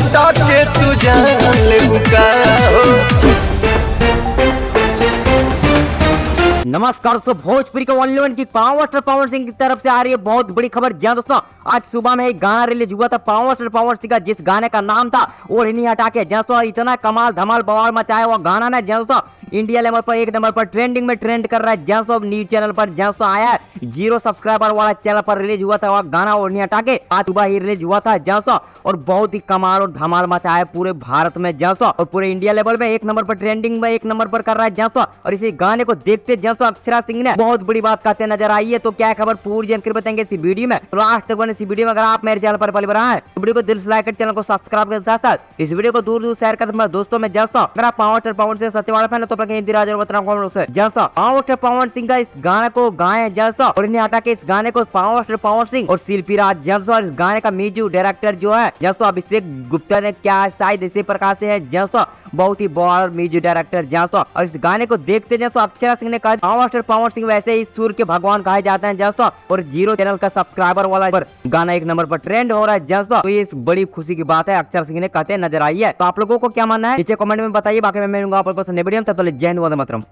सटा के तू जान ले बुका हो। नमस्कार दोस्तों, भोजपुरी के ओनली वन की पावर स्टार पवन सिंह की तरफ से आ रही है बहुत बड़ी खबर। जी दोस्तों, आज सुबह में एक गाना रिलीज हुआ था पावर स्टार पवन सिंह का, जिस गाने का नाम था ओढ़नी हटा के। दोस्तों इतना कमाल धमाल बवाल मचाया हुआ गाना ना दोस्तों इंडिया लेवल पर एक नंबर पर ट्रेंडिंग में ट्रेंड कर रहा है। दोस्तों न्यूज चैनल पर दोस्तों आया है, 0 सब्सक्राइबर वाला चैनल पर रिलीज हुआ था वह गाना ओढ़नी हटा के। आज सुबह ही रिलीज हुआ था दोस्तों, और बहुत ही कमाल और धमाल मचाया है पूरे भारत में दोस्तों, और पूरे इंडिया लेवल में एक नंबर पर ट्रेंडिंग में एक नंबर पर कर रहा है दोस्तों। और इसी गाने को देखते दोस्तों अक्षरा सिंह ने बहुत बड़ी बात कहते नजर आई है। तो क्या खबर पूरी जानकारी बताएंगे इसी वीडियो में, तो लास्ट तक बने इसी वीडियो में। अगर आप मेरे चैनल पर पहली बार आए तो वीडियो को दिल से लाइक कर, चैनल को सब्सक्राइब के साथ साथ इस वीडियो को दूर दूर शेयर कर दोस्तों में दोस्तों। अगर आप पावर स्टार पवन सिंह सच्चे वाले फैन तो हिंदी राज पावर स्टार पवन सिंह का इस गाने को गाए दोस्तों, और इन्हें हटा के इस गाने को पावर स्टार पवन सिंह और शिल्पी राज दोस्तों। और इस गाने का म्यूजिक डायरेक्टर जो है दोस्तों अभिषेक गुप्ता ने क्या शायद इसी प्रकार से है दोस्तों, बहुत ही बड़ा म्यूजिक डायरेक्टर दोस्तों। और इस गाने को देखते दोस्तों अक्षरा सिंह ने कहा पावर स्टार पवन सिंह वैसे ही सुर के भगवान कहे जाते हैं दोस्तों, और 0 चैनल का सब्सक्राइबर वाला पर गाना एक नंबर पर ट्रेंड हो रहा है दोस्तों। तो ये बड़ी खुशी की बात है, अक्षरा सिंह ने कहते नजर आई है। तो आप लोगों को क्या मानना है नीचे कमेंट में बताइए। बाकी मैं मिलूंगा आप लोगों से नए वीडियो में, तब तक जय हिंद वंदे मातरम।